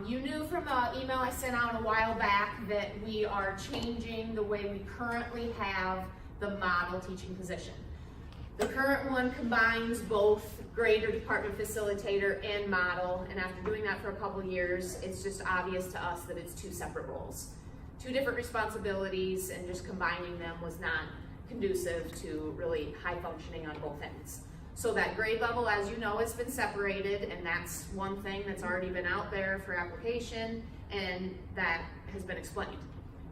you knew from an email I sent out a while back that we are changing the way we currently have the model teaching position. The current one combines both grade or department facilitator and model, and after doing that for a couple of years, it's just obvious to us that it's two separate roles. Two different responsibilities, and just combining them was not conducive to really high functioning on both ends. So that grade level, as you know, has been separated, and that's one thing that's already been out there for application, and that has been explained.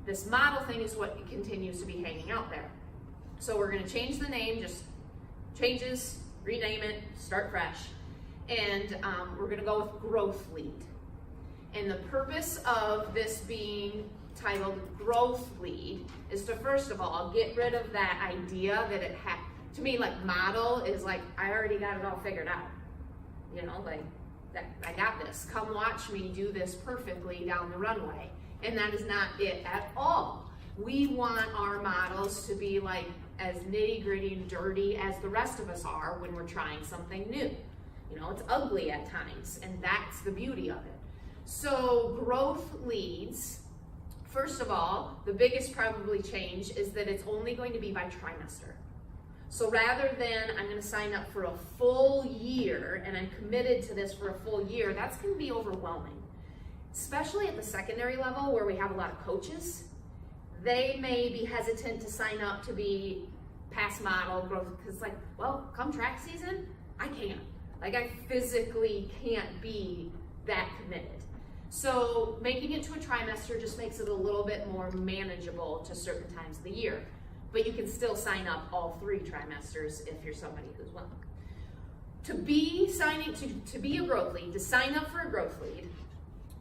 This model thing is what continues to be hanging out there. So we're gonna change the name, just changes, rename it, start fresh, and we're gonna go with growth lead. And the purpose of this being titled growth lead is to, first of all, get rid of that idea that it had, to me, like model is like, I already got it all figured out. You know, like, that I got this. Come watch me do this perfectly down the runway. And that is not it at all. We want our models to be like as nitty gritty and dirty as the rest of us are when we're trying something new. You know, it's ugly at times, and that's the beauty of it. So growth leads, first of all, the biggest probably change is that it's only going to be by trimester. So rather than I'm going to sign up for a full year and I'm committed to this for a full year, that's going to be overwhelming. Especially at the secondary level where we have a lot of coaches. They may be hesitant to sign up to be past model growth because like, well, come track season, I can't. Like I physically can't be that committed. So making it to a trimester just makes it a little bit more manageable to certain times of the year. But you can still sign up all 3 trimesters if you're somebody who's willing. To be to be a growth lead, to sign up for a growth lead,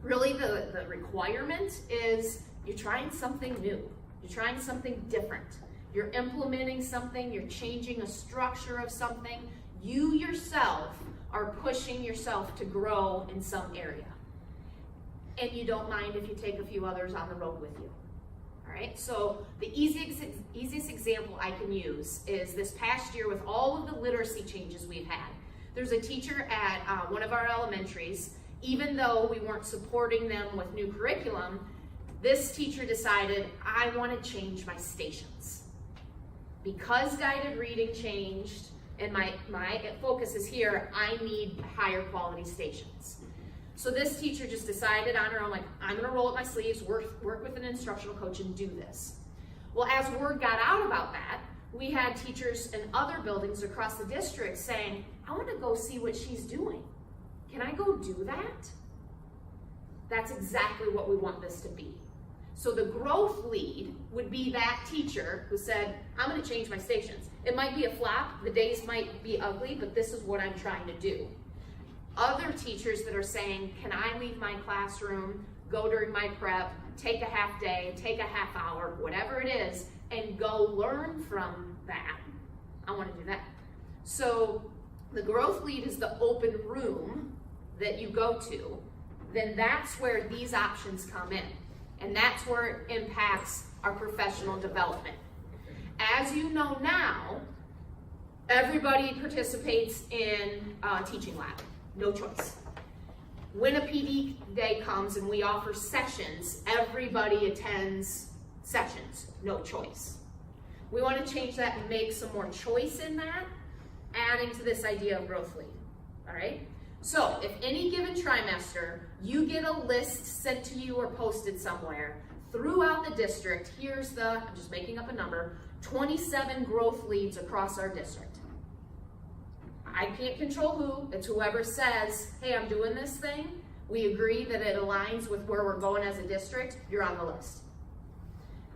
really the requirement is you're trying something new. You're trying something different. You're implementing something, you're changing a structure of something. You yourself are pushing yourself to grow in some area. And you don't mind if you take a few others on the road with you. All right, so the easiest example I can use is this past year with all of the literacy changes we've had. There's a teacher at one of our elementaries, even though we weren't supporting them with new curriculum, this teacher decided, I want to change my stations. Because guided reading changed, and my focus is here, I need higher quality stations. So this teacher just decided on her own, like, I'm gonna roll up my sleeves, work with an instructional coach and do this. Well, as word got out about that, we had teachers in other buildings across the district saying, I wanna go see what she's doing. Can I go do that? That's exactly what we want this to be. So the growth lead would be that teacher who said, I'm gonna change my stations. It might be a flop, the days might be ugly, but this is what I'm trying to do. Other teachers that are saying, can I leave my classroom, go during my prep, take a half day, take a half hour, whatever it is, and go learn from that. I want to do that. So the growth lead is the open room that you go to. Then that's where these options come in. And that's where it impacts our professional development. As you know now, everybody participates in teaching lab. No choice. When a PD day comes and we offer sessions, everybody attends sessions, no choice. We want to change that and make some more choice in that, adding to this idea of growth lead, all right? So if any given trimester, you get a list sent to you or posted somewhere throughout the district, here's the, I'm just making up a number, 27 growth leads across our district. I can't control who, it's whoever says, hey, I'm doing this thing, we agree that it aligns with where we're going as a district, you're on the list.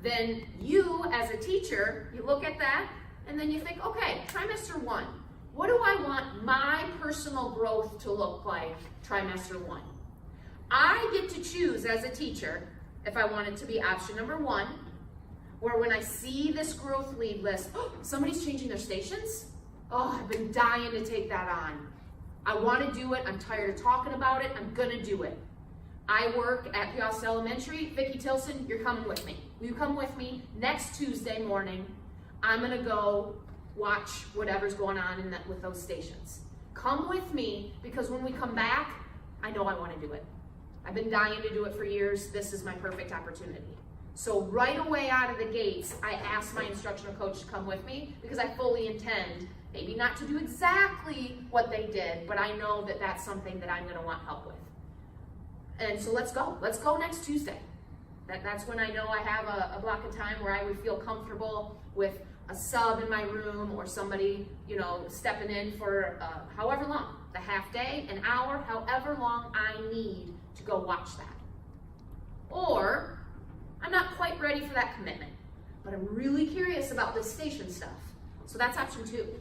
Then you, as a teacher, you look at that, and then you think, okay, trimester 1, what do I want my personal growth to look like trimester 1? I get to choose as a teacher if I want it to be option number 1, where when I see this growth lead list, oh, somebody's changing their stations? Oh, I've been dying to take that on. I want to do it. I'm tired of talking about it. I'm going to do it. I work at Piasta Elementary. Vicki Tilson, you're coming with me. Will you come with me? Next Tuesday morning, I'm going to go watch whatever's going on with those stations. Come with me, because when we come back, I know I want to do it. I've been dying to do it for years. This is my perfect opportunity. So right away out of the gates, I asked my instructional coach to come with me because I fully intend, maybe not to do exactly what they did, but I know that that's something that I'm going to want help with. And so let's go. Let's go next Tuesday. That's when I know I have a block of time where I would feel comfortable with a sub in my room or somebody, stepping in for however long, the half day, an hour, however long I need to go watch that. Or I'm not quite ready for that commitment, but I'm really curious about this station stuff. So that's option 2.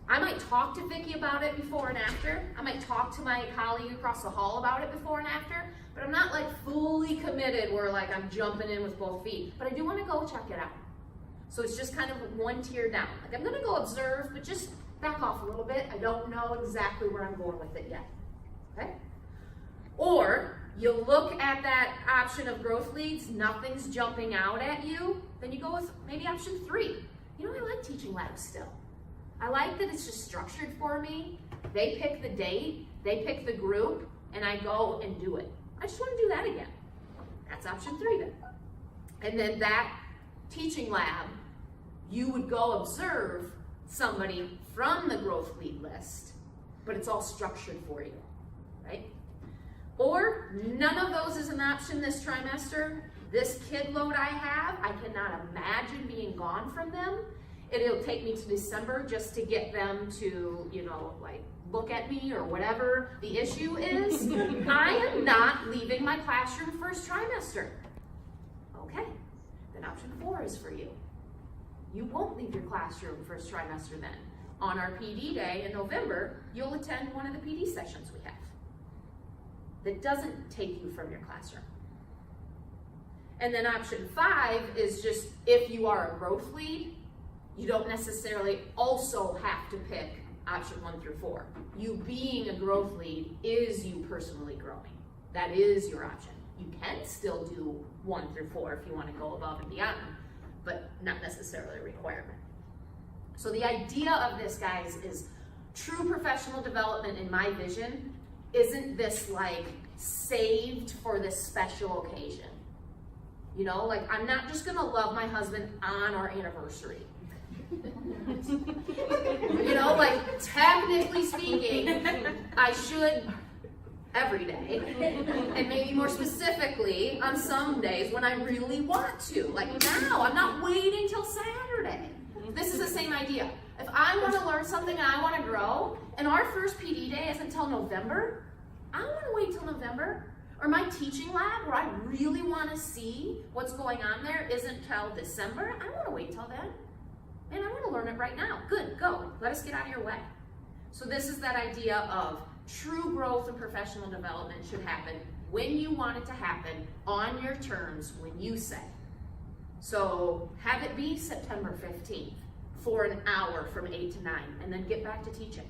I might talk to Vicki about it before and after. I might talk to my colleague across the hall about it before and after, but I'm not like fully committed where like I'm jumping in with both feet, but I do want to go check it out. So it's just kind of one tier down. Like I'm going to go observe, but just back off a little bit. I don't know exactly where I'm going with it yet. Okay? Or you look at that option of growth leads, nothing's jumping out at you, then you go with maybe option 3. I like teaching labs still. I like that it's just structured for me. They pick the date, they pick the group, and I go and do it. I just want to do that again. That's option 3 then. And then that teaching lab, you would go observe somebody from the growth lead list, but it's all structured for you, right? Or none of those is an option this trimester. This kid load I have, I cannot imagine being gone from them. It'll take me to December just to get them to, look at me or whatever the issue is. I am not leaving my classroom first trimester. Okay, then option 4 is for you. You won't leave your classroom first trimester then. On our PD day in November, you'll attend one of the PD sessions we have that doesn't take you from your classroom. And then option 5 is just if you are a growth lead, you don't necessarily also have to pick option 1 through 4. You being a growth lead is you personally growing. That is your option. You can still do 1 through 4 if you want to go above and beyond, but not necessarily a requirement. So the idea of this, guys, is true professional development in my vision isn't this like saved for this special occasion. I'm not just gonna love my husband on our anniversary. Technically speaking, I should every day, and maybe more specifically on some days when I really want to. Like now, I'm not waiting till Saturday. This is the same idea. If I want to learn something and I want to grow, and our first PD day isn't until November, I don't want to wait till November. Or my teaching lab, where I really want to see what's going on there, isn't till December. I don't want to wait till then. Man, I want to learn it right now. Good, go. Let us get out of your way. So this is that idea of true growth and professional development should happen when you want it to happen, on your terms, when you say. So have it be September 15th for an hour from 8 to 9, and then get back to teaching.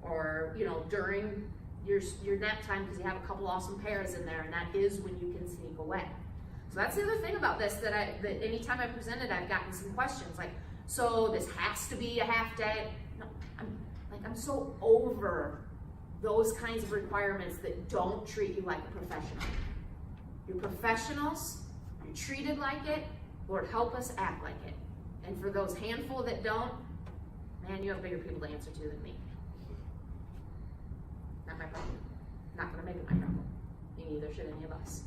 Or, during your nap time, because you have a couple awesome pairs in there, and that is when you can sneak away. So that's the other thing about this, that anytime I presented, I've gotten some questions like, so this has to be a half day? No, I'm so over those kinds of requirements that don't treat you like a professional. You're professionals, you're treated like it, Lord, help us act like it. And for those handful that don't, man, you have bigger people to answer to than me. Not my problem. Not gonna make it my problem. Neither should any of us.